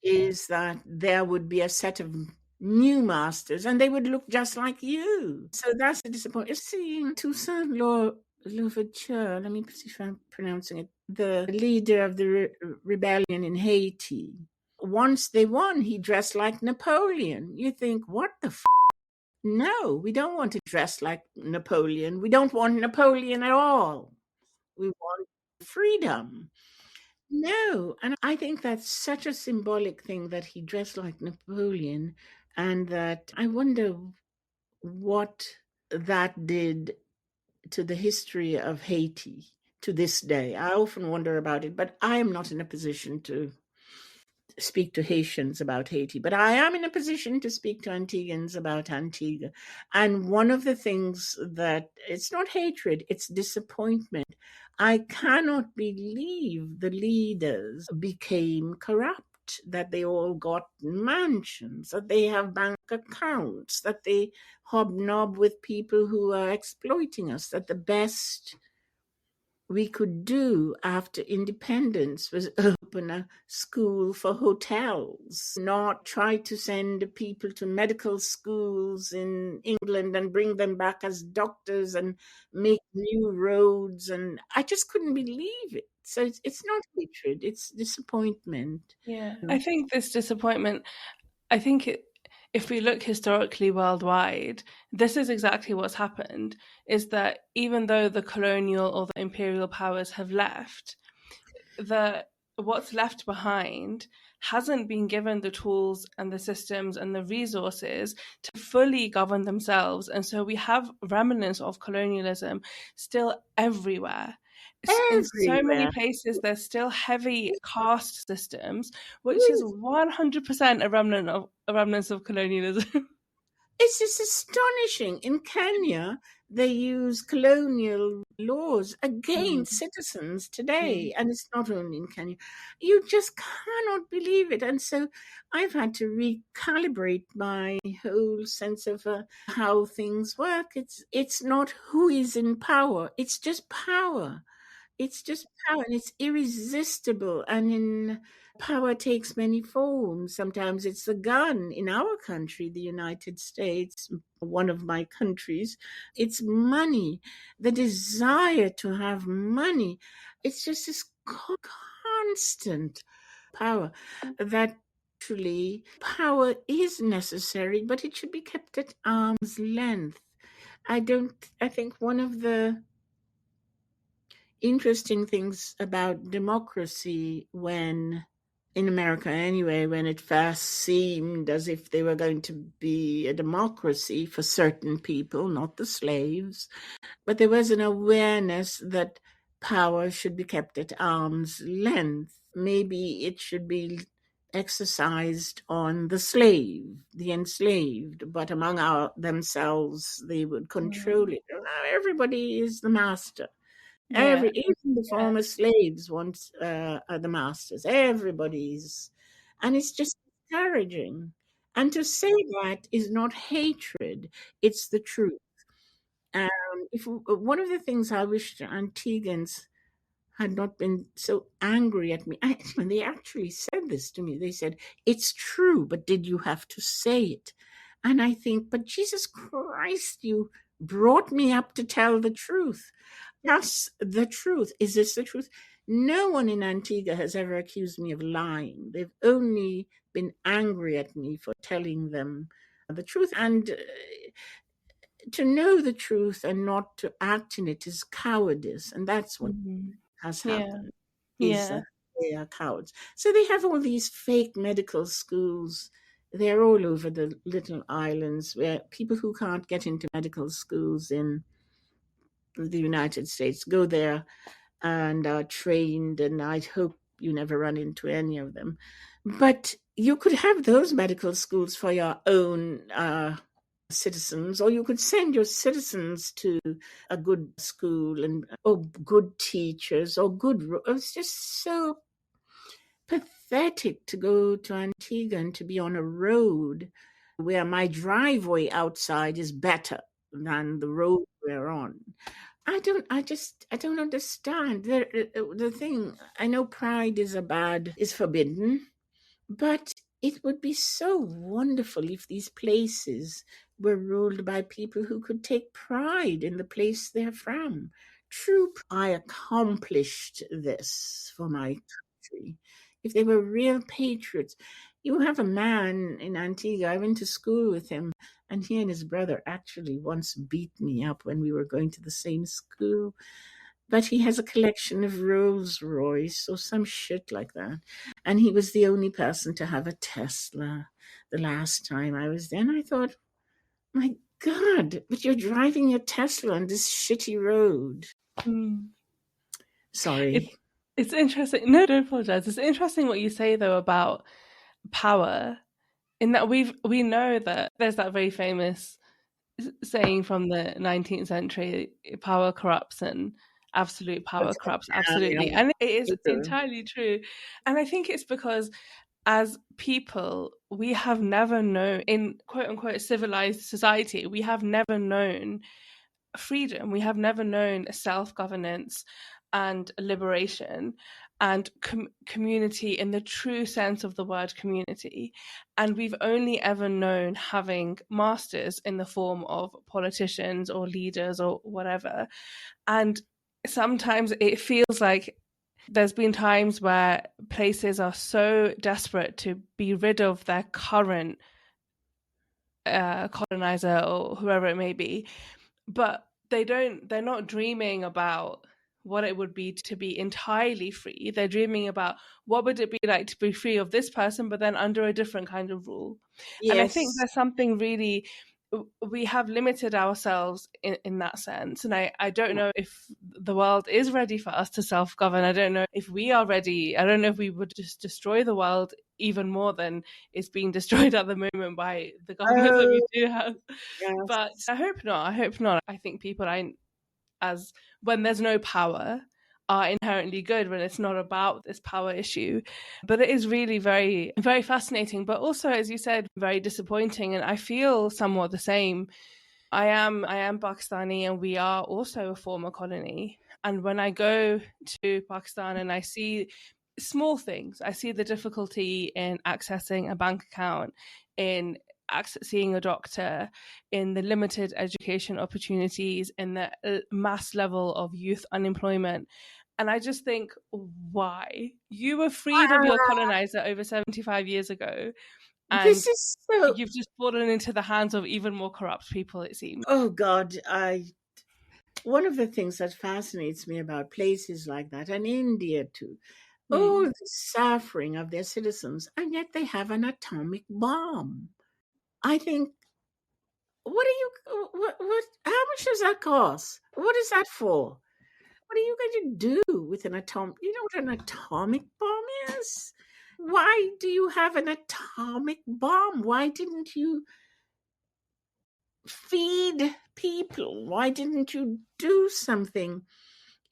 is that there would be a set of new masters and they would look just like you. So that's the disappointment. Seeing Toussaint Louverture, let me see if I'm pronouncing it, the leader of the rebellion in Haiti. Once they won, he dressed like Napoleon. You think, what the No, we don't want to dress like Napoleon. We don't want Napoleon at all. We want freedom. No, and I think that's such a symbolic thing that he dressed like Napoleon, and that I wonder what that did to the history of Haiti to this day. I often wonder about it, but I am not in a position to speak to Haitians about Haiti, but I am in a position to speak to Antiguans about Antigua. And one of the things that it's not hatred, it's disappointment. I cannot believe the leaders became corrupt, that they all got mansions, that they have bank accounts, that they hobnob with people who are exploiting us, that the best we could do after independence was open a school for hotels, not try to send people to medical schools in England and bring them back as doctors and make new roads. And I just couldn't believe it. So it's not hatred, it's disappointment. Yeah. I think this disappointment, I think if we look historically worldwide, this is exactly what's happened, is that even though the colonial or the imperial powers have left, what's left behind hasn't been given the tools and the systems and the resources to fully govern themselves. And so we have remnants of colonialism still everywhere. In so many Everywhere. places, there's still heavy caste systems, which is 100% a remnants of colonialism. It's just astonishing. In Kenya, they use colonial laws against citizens today. And it's not only in Kenya. You just cannot believe it. And so I've had to recalibrate my whole sense of how things work. It's not who is in power, it's just power. It's just power, and it's irresistible. And in power takes many forms. Sometimes it's the gun. In our country, the United States, one of my countries, it's money, the desire to have money. It's just this constant power that actually power is necessary, but it should be kept at arm's length. I think one of the interesting things about democracy when, in America anyway, when it first seemed as if they were going to be a democracy for certain people, not the slaves, but there was an awareness that power should be kept at arm's length. Maybe it should be exercised on the slave, the enslaved, but among themselves they would control it. Now everybody is the master. Yeah. Even the former slaves once are the masters. Everybody's, and it's just discouraging. And to say that is not hatred; it's the truth. Um, if one of the things I wish the Antiguans had not been so angry at me. When they actually said this to me, they said, "It's true, but did you have to say it?" And I think, but Jesus Christ, you brought me up to tell the truth. That's the truth. Is this the truth? No one in Antigua has ever accused me of lying. They've only been angry at me for telling them the truth. And to know the truth and not to act in it is cowardice. And that's what has Yeah. happened, is Yeah. they are cowards. So they have all these fake medical schools. They're all over the little islands where people who can't get into medical schools in the United States go there and are trained, and I hope you never run into any of them. But you could have those medical schools for your own citizens, or you could send your citizens to a good school and or good teachers or good. It's just so pathetic to go to Antigua and to be on a road where my driveway outside is better than the road we're on. I don't understand. The thing, I know pride is forbidden, but it would be so wonderful if these places were ruled by people who could take pride in the place they're from. I accomplished this for my country. If they were real patriots, you have a man in Antigua, I went to school with him, and he and his brother actually once beat me up when we were going to the same school. But he has a collection of Rolls Royce or some shit like that. And he was the only person to have a Tesla the last time I was there. And I thought, my God, but you're driving your Tesla on this shitty road. Sorry. It's interesting. No, don't apologize. It's interesting what you say though about power, in that we know that there's that very famous saying from the 19th century: power corrupts, and absolute power corrupts absolutely. And it is entirely true. And I think it's because as people, we have never known, in quote unquote civilized society, we have never known freedom. We have never known self-governance and liberation and community in the true sense of the word community. And we've only ever known having masters in the form of politicians or leaders or whatever. And sometimes it feels like there's been times where places are so desperate to be rid of their current colonizer or whoever it may be, but they're not dreaming about what it would be to be entirely free. They're dreaming about what would it be like to be free of this person, but then under a different kind of rule. Yes. And I think there's something really, we have limited ourselves in that sense. And I don't know if the world is ready for us to self-govern. I don't know if we are ready. I don't know if we would just destroy the world even more than it's being destroyed at the moment by the government that we do have. Yes. But I hope not. I think people as when there's no power are inherently good, when it's not about this power issue. But it is really very, very fascinating, but also, as you said, very disappointing. And I feel somewhat the same. I am Pakistani, and we are also a former colony. And when I go to Pakistan and I see small things, I see the difficulty in accessing a bank account, in seeing a doctor, in the limited education opportunities, in the mass level of youth unemployment. And I just think, why? You were freed of your colonizer over 75 years ago. And this is you've just fallen into the hands of even more corrupt people, it seems. Oh, God. One of the things that fascinates me about places like that, and India too, all the suffering of their citizens, and yet they have an atomic bomb. I think, how much does that cost? What is that for? What are you going to do with an atomic? You know what an atomic bomb is? Why do you have an atomic bomb? Why didn't you feed people? Why didn't you do something?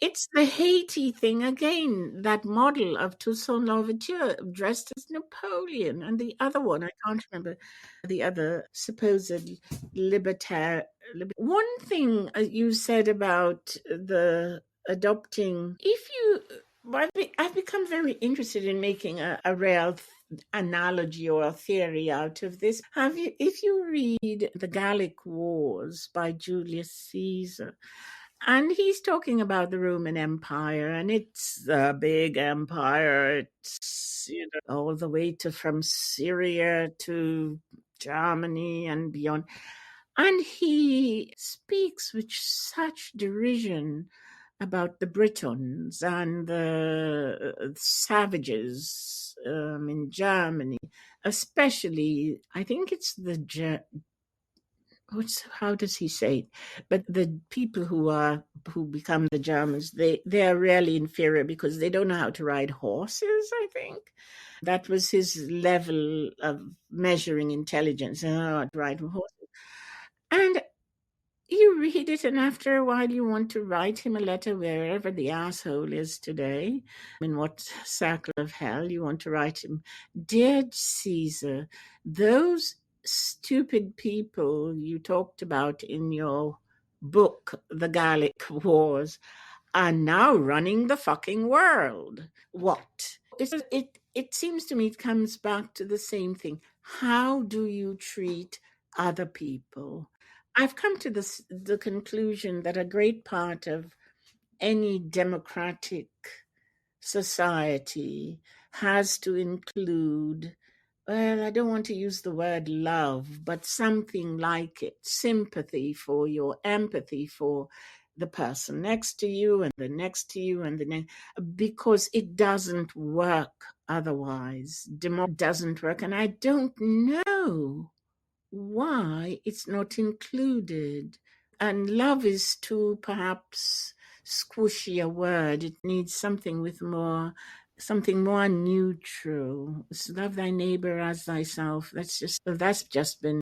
It's the Haiti thing again, that model of Toussaint Louverture dressed as Napoleon, and the other one, I can't remember the other supposed libertarian. One thing you said about the adopting, if you, I've become very interested in making a real analogy or a theory out of this. If you read The Gallic Wars by Julius Caesar, and he's talking about the Roman Empire, and it's a big empire. It's, all the way to from Syria to Germany and beyond. And he speaks with such derision about the Britons and the savages in Germany, especially, I think it's how does he say it? But the people who become the Germans, they are really inferior because they don't know how to ride horses, I think. That was his level of measuring intelligence. Oh, to ride horses. And you read it, and after a while, you want to write him a letter wherever the asshole is today, in what circle of hell you want to write him. Dear Caesar, those stupid people you talked about in your book, The Gallic Wars, are now running the fucking world. What? It seems to me it comes back to the same thing. How do you treat other people? I've come to the conclusion that a great part of any democratic society has to include, well, I don't want to use the word love, but something like it, sympathy for your empathy for the person next to you and the next to you and the next, because it doesn't work otherwise. Democracy doesn't work, and I don't know why it's not included. And love is too perhaps squishy a word. It needs something more neutral. It's love thy neighbor as thyself. That's just been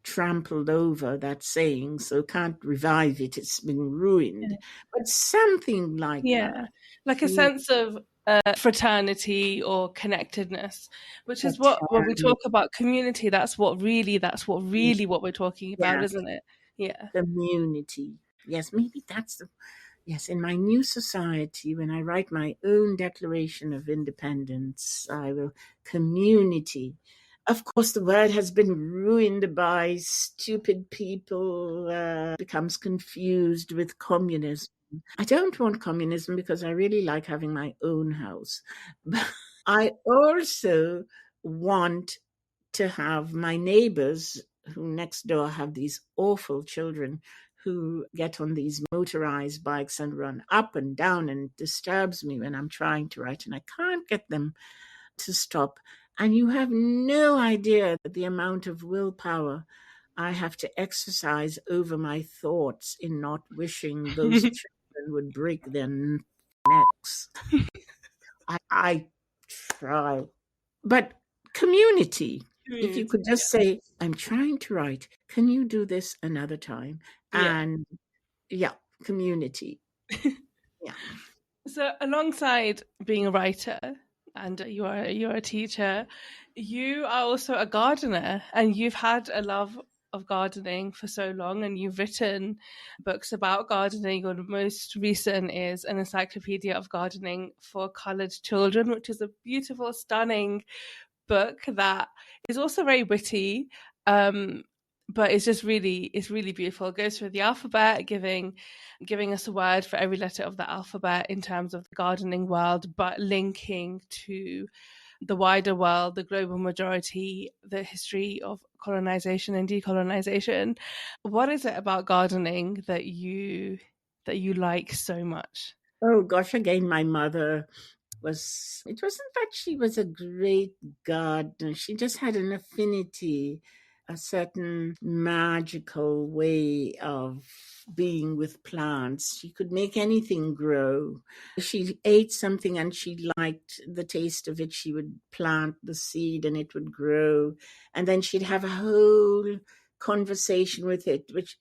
trampled over, that saying, so can't revive it. It's been ruined. But something like that. Like a sense of fraternity or connectedness, which is what when we talk about community, that's what really what we're talking about, isn't it? Yeah. Community. Yes, maybe yes, in my new society, when I write my own Declaration of Independence, I will community. Of course, the word has been ruined by stupid people, becomes confused with communism. I don't want communism because I really like having my own house. But I also want to have my neighbors who next door have these awful children who get on these motorized bikes and run up and down, and it disturbs me when I'm trying to write and I can't get them to stop. And you have no idea the amount of willpower I have to exercise over my thoughts in not wishing those children would break their necks. I try. But community. If you could just say, I'm trying to write, can you do this another time? And community. Yeah. So alongside being a writer, and you're a teacher, you are also a gardener, and you've had a love of gardening for so long, and you've written books about gardening. Your most recent is an encyclopedia of gardening for coloured children, which is a beautiful, stunning book that is also very witty, but it's really beautiful. It goes through the alphabet, giving us a word for every letter of the alphabet in terms of the gardening world, but linking to the wider world, the global majority, the history of colonization and decolonization. What is it about gardening that you like so much? Oh gosh, again, my mother it wasn't that she was a great gardener. She just had an affinity a certain magical way of being with plants. She could make anything grow. She ate something and she liked the taste of it. She would plant the seed and it would grow. And then she'd have a whole conversation with it, which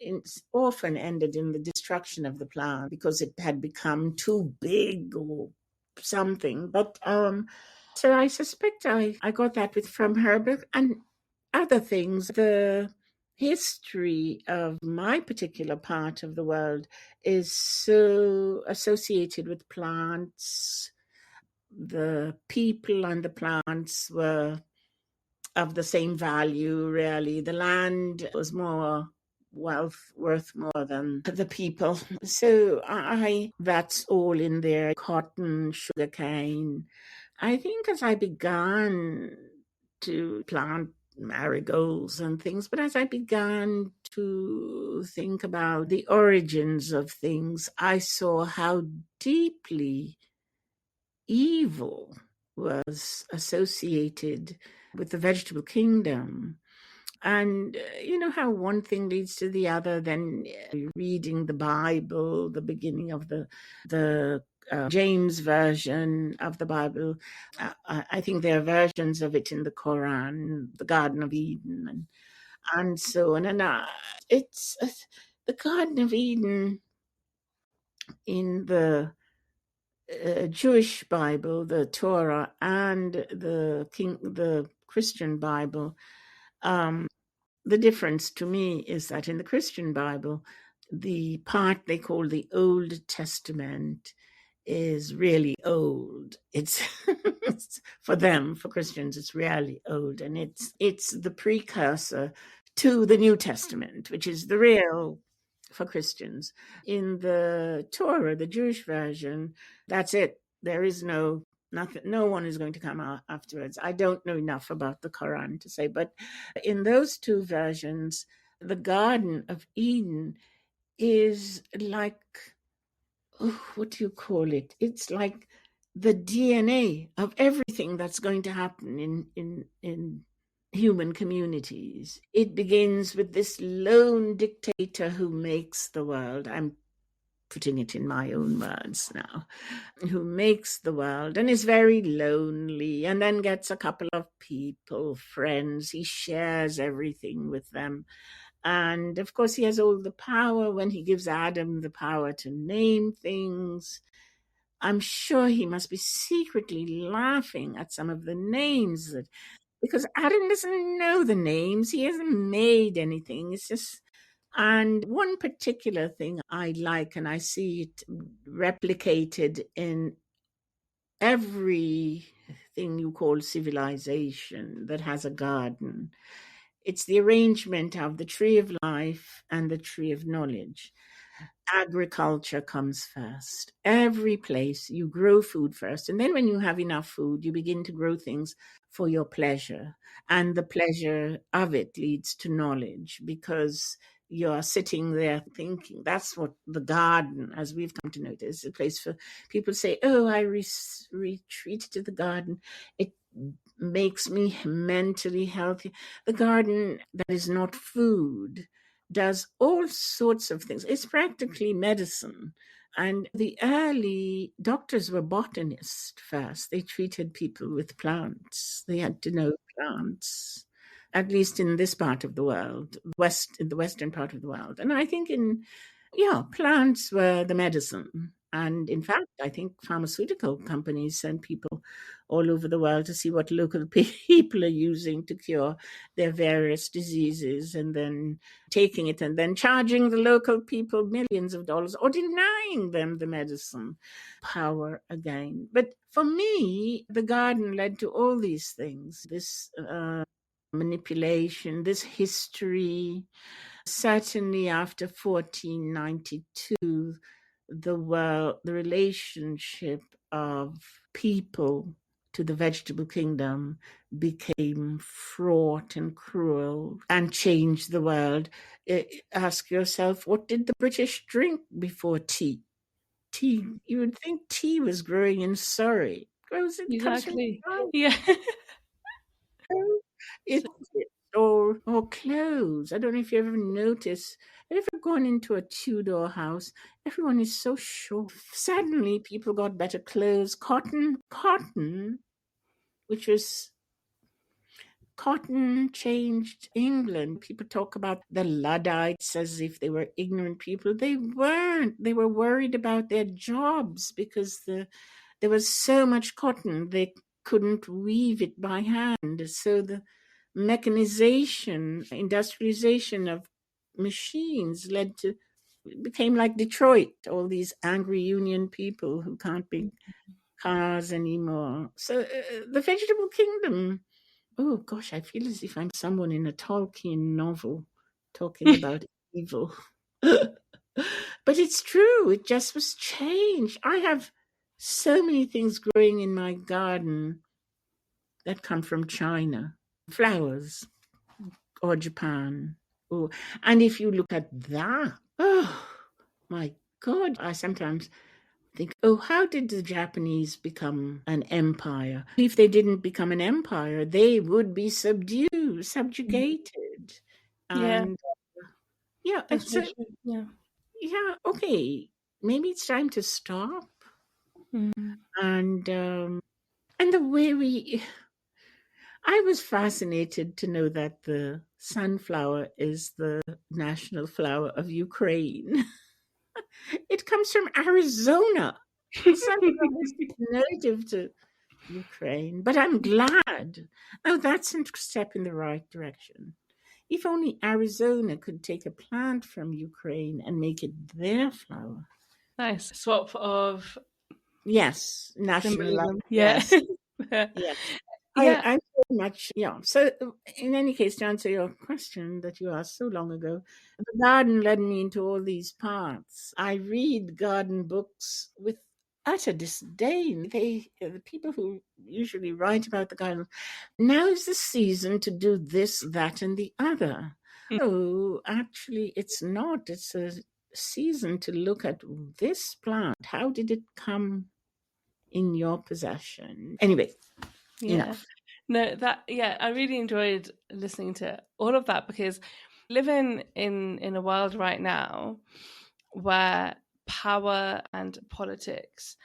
often ended in the destruction of the plant because it had become too big or something. But so I suspect I got that from her, and other things. The history of my particular part of the world is so associated with plants. The people and the plants were of the same value, really. The land was more worth more than the people. So that's all in there. Cotton, sugarcane. I think as I began to plant marigolds and things, but as I began to think about the origins of things, I saw how deeply evil was associated with the vegetable kingdom. And you know how one thing leads to the other, then reading the Bible, the beginning of the James version of the Bible. I think there are versions of it in the Quran, the Garden of Eden, and so on. And it's the Garden of Eden in the Jewish Bible, the Torah, and the Christian Bible. The difference to me is that in the Christian Bible, the part they call the Old Testament is really old. It's for them, for Christians, it's really old, and it's the precursor to the New Testament, which is the real for Christians. In the Torah, the Jewish version, that's it. There is nothing. No one is going to come out afterwards. I don't know enough about the Quran to say, but in those two versions, the Garden of Eden is like, what do you call it? It's like the DNA of everything that's going to happen in human communities. It begins with this lone dictator who makes the world. I'm putting it in my own words now, who makes the world and is very lonely, and then gets a couple of people, friends. He shares everything with them. And of course, he has all the power when he gives Adam the power to name things. I'm sure he must be secretly laughing at some of the names because Adam doesn't know the names. He hasn't made anything. It's just, and one particular thing I like, and I see it replicated in everything you call civilization that has a garden. It's the arrangement of the tree of life and the tree of knowledge. Agriculture comes first. Every place you grow food first. And then when you have enough food, you begin to grow things for your pleasure. And the pleasure of it leads to knowledge because you're sitting there thinking. That's what the garden, as we've come to know it, is a place for people to say, oh, I retreat to the garden. It makes me mentally healthy. The garden that is not food does all sorts of things. It's practically medicine. And the early doctors were botanists first. They treated people with plants. They had to know plants, at least in this part of the world, in the western part of the world. And I think plants were the medicine. And in fact, I think pharmaceutical companies send people all over the world to see what local people are using to cure their various diseases, and then taking it and then charging the local people millions of dollars or denying them the medicine. Power again. But for me, the garden led to all these things, this manipulation, this history. Certainly after 1492, the relationship of people to the vegetable kingdom became fraught and cruel and changed the world. Ask yourself, what did the British drink before tea? Tea, you would think tea was growing in Surrey. Comes from Exactly. France. Yeah. It, or clothes. I don't know if you ever noticed. Have you ever gone into a Tudor house? Everyone is so short. Suddenly, people got better clothes. Cotton, which was cotton changed England. People talk about the Luddites as if they were ignorant people. They weren't. They were worried about their jobs because there was so much cotton they couldn't weave it by hand. So the mechanization, industrialization of machines led to became like Detroit, all these angry union people who can't make cars anymore. So the vegetable kingdom. Oh gosh, I feel as if I'm someone in a Tolkien novel talking about evil. But it's true, it just was changed. I have so many things growing in my garden that come from China. Flowers or Japan. Oh, and if you look at that, oh my God, I sometimes think, oh, how did the Japanese become an empire? If they didn't become an empire, they would be subjugated. Yeah, And yeah, that's it's very true. Yeah. yeah, okay. Maybe it's time to stop. Mm. And the way I was fascinated to know that the sunflower is the national flower of Ukraine. It comes from Arizona. Sunflower is native to Ukraine, but I'm glad. Oh, that's a step in the right direction. If only Arizona could take a plant from Ukraine and make it their flower. Nice swap of Yes, national life. symbolism. Yeah. Yes, yes. Yeah. I very much, yeah. So, in any case, to answer your question that you asked so long ago, the garden led me into all these paths. I read garden books with utter disdain. The people who usually write about the garden, now is the season to do this, that, and the other. Mm. Oh, actually, it's not. It's a season to look at this plant. How did it come in your possession? Anyway, Yeah. enough. No, I really enjoyed listening to all of that because living in a world right now where power and politics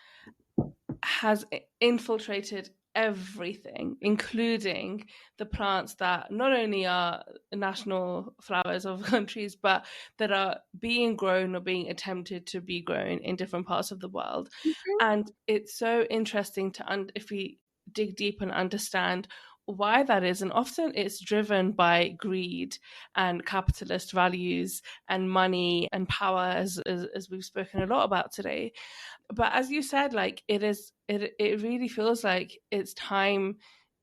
has infiltrated everything, including the plants that not only are national flowers of countries, but that are being grown or being attempted to be grown in different parts of the world. And it's so interesting if we dig deep and understand why that is. And often it's driven by greed and capitalist values and money and power, as we've spoken a lot about today. But as you said, like it really feels like it's time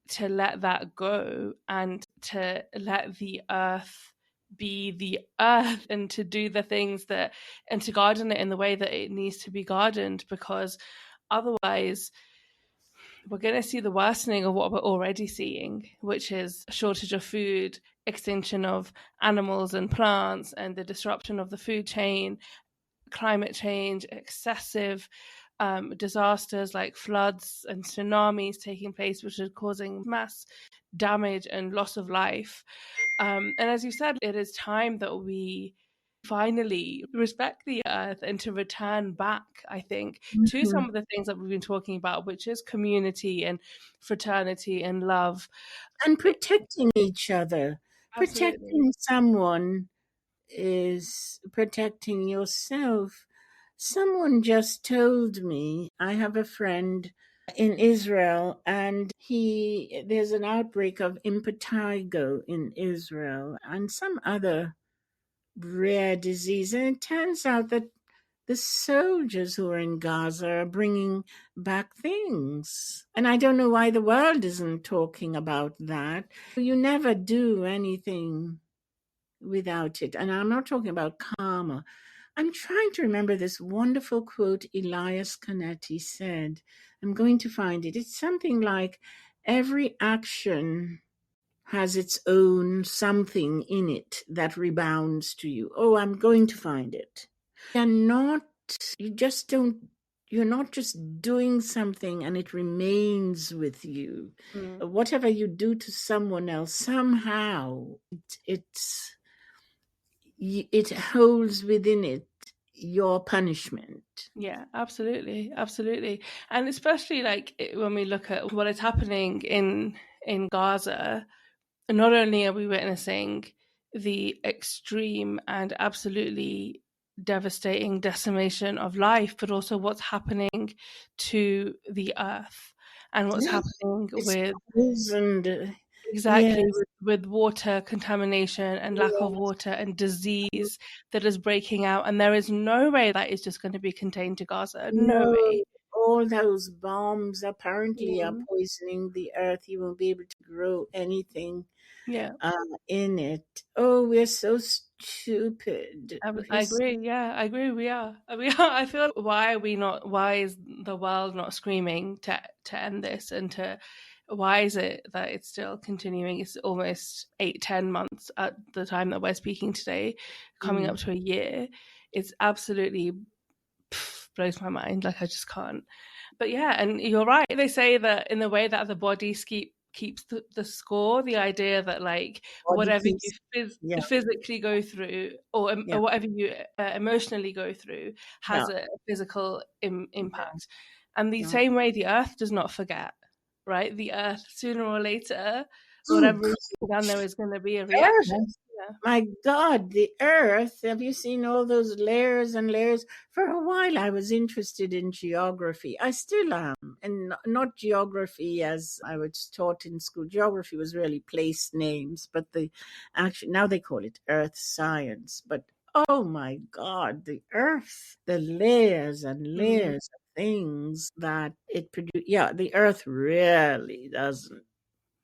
to let that go and to let the earth be the earth and to do the things that and to garden it in the way that it needs to be gardened, because otherwise we're going to see the worsening of what we're already seeing, which is a shortage of food, extinction of animals and plants, and the disruption of the food chain, climate change, excessive disasters like floods and tsunamis taking place, which are causing mass damage and loss of life. And as you said, it is time that we finally respect the earth and to return back, I think, to some of the things that we've been talking about, which is community and fraternity and love. And protecting each other. Absolutely. Protecting someone is protecting yourself. Someone just told me, I have a friend in Israel, and there's an outbreak of impetigo in Israel and some other rare disease. And it turns out that the soldiers who are in Gaza are bringing back things. And I don't know why the world isn't talking about that. You never do anything without it. And I'm not talking about karma. I'm trying to remember this wonderful quote Elias Canetti said. I'm going to find it. It's something like, every action has its own something in it that rebounds to you. Oh, I'm going to find it. You just don't you're not just doing something and it remains with you. Whatever you do to someone else, somehow it holds within it your punishment. Yeah, absolutely, absolutely. And especially like when we look at what is happening in Gaza, not only are we witnessing the extreme and absolutely devastating decimation of life, but also what's happening to the earth and what's Yeah, happening it's with poisoned. exactly Yes, with water contamination and lack of yes. water and disease that is breaking out. And there is no way that is just going to be contained to Gaza. No No, way. all those bombs apparently are Mm. poisoning the earth. You won't be able to grow anything Yeah. in it. Oh, we're so stupid. I agree. Yeah, I agree. We are. We are. I feel like why are we not? Why is the world not screaming to end this and to? Why is it that it's still continuing? It's almost 8-10 months at the time that we're speaking today, coming up to a year. It's absolutely blows my mind. Like I just can't. But yeah, and you're right. They say that in the way that the body keeps the score, the idea that like Body whatever keeps, you yeah, physically go through yeah, or whatever you emotionally go through yeah, has a physical impact. And the yeah. same way the earth does not forget, right? The earth, sooner or later, Oh, whatever is done, there is going to be a reaction. God. Yeah. My God, the earth. Have you seen all those layers and layers? For a while, I was interested in geography. I still am. And not geography as I was taught in school. Geography was really place names, but now they call it earth science. But oh my God, the earth, the layers and Mm. layers of things that it produces. Yeah, the earth really doesn't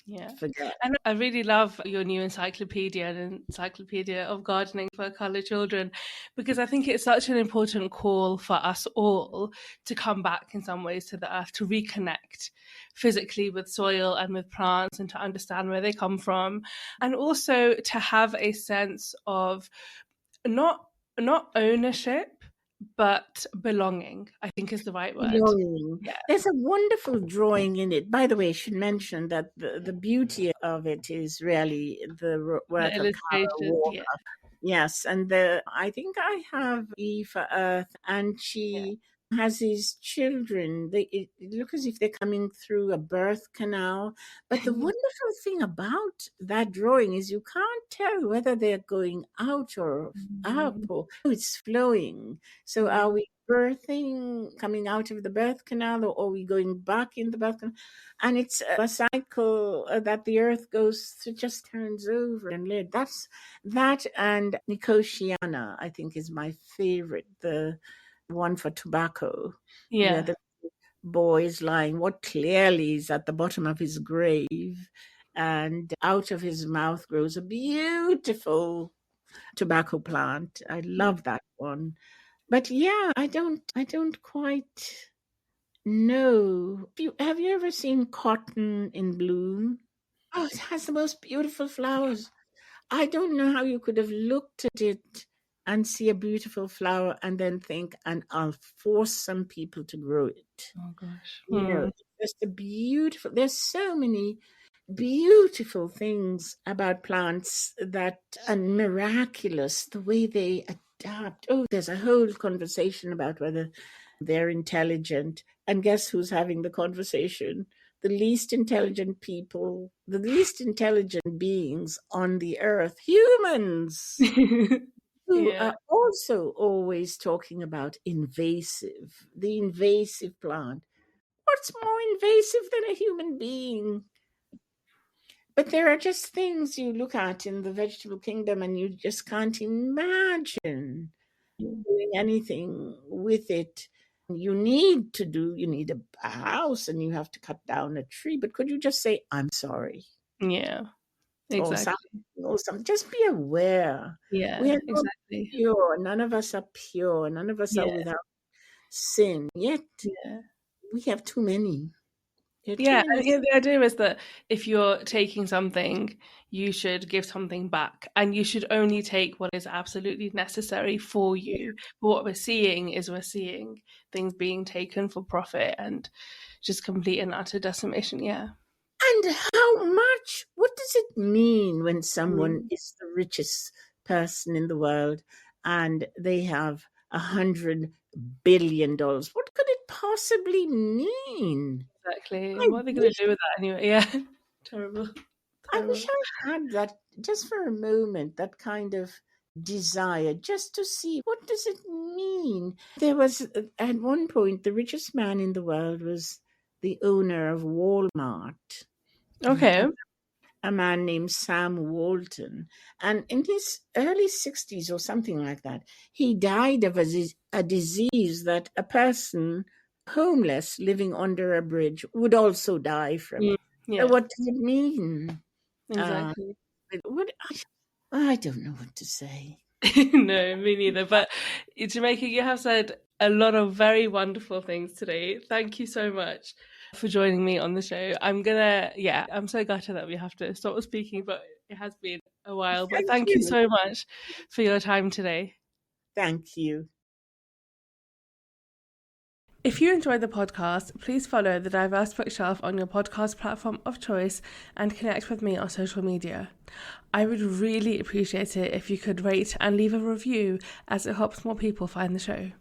Yeah. forget. And I really love your new encyclopedia, an encyclopedia of gardening for colour children, because I think it's such an important call for us all to come back in some ways to the earth, to reconnect physically with soil and with plants and to understand where they come from. And also to have a sense of not ownership, but belonging, I think is the right word. Belonging. Yeah. There's a wonderful drawing in it. By the way, I should mention that the beauty of it is really the The work of Carol illustration. Walker. Yeah. Yes, and I think I have E for Earth, and Yeah. she has these children. It look as if they're coming through a birth canal. But the wonderful thing about that drawing is you can't tell whether they're going out or up, Mhm. or it's flowing. So are Mm. we birthing, coming out of the birth canal, or are we going back in the birth canal? And it's a cycle that the earth goes through, just turns over and later. That's that, and Nicotiana, I think, is my favorite. The one for tobacco, where Yeah. the boy is lying, what clearly is at the bottom of his grave, and out of his mouth grows a beautiful tobacco plant. I love that one. But yeah, I don't quite know. Have you ever seen cotton in bloom? Oh, it has the most beautiful flowers. I don't know how you could have looked at it and see a beautiful flower and then think, and I'll force some people to grow it. Oh gosh. It's just a beautiful, there's so many beautiful things about plants that are miraculous, the way they adapt. Oh, there's a whole conversation about whether they're intelligent. And guess who's having the conversation? The least intelligent people, the least intelligent beings on the earth, humans, who Yeah. are also always talking about the invasive plant. What's more invasive than a human being? But there are just things you look at in the vegetable kingdom and you just can't imagine doing anything with it. You need a house and you have to cut down a tree. But could you just say, I'm sorry? Yeah. Or something, Exactly. or something. Just be aware. We Yeah. are not Exactly. pure. None of us are pure. None of us are Yeah. without sin. Yet Yeah. we have too many. It Yeah, and is. the idea is that if you're taking something, you should give something back, and you should only take what is absolutely necessary for you. But what we're seeing is things being taken for profit and just complete and utter decimation. Yeah. And how much? What does it mean when someone Mm, is the richest person in the world and they have $100 billion? What could it possibly mean? exactly. I What are they going wish to do with that anyway? Yeah. Terrible. I wish Terrible. I had that just for a moment, that kind of desire, just to see what does it mean. There was at one point the richest man in the world was the owner of Walmart, Okay. a man named Sam Walton. And in his early 60s or something like that, he died of a disease that a person homeless living under a bridge would also die from. Mm, So yeah, what does it mean? Uh, exactly. what I don't know what to say. No, me neither. But Jamaica, you have said a lot of very wonderful things today. Thank you so much for joining me on the show. I'm so gutted that we have to stop speaking, but it has been a while. But Thank thank you you. so much for your time today. Thank you. If you enjoyed the podcast, please follow the Diverse Bookshelf on your podcast platform of choice and connect with me on social media. I would really appreciate it if you could rate and leave a review, as it helps more people find the show.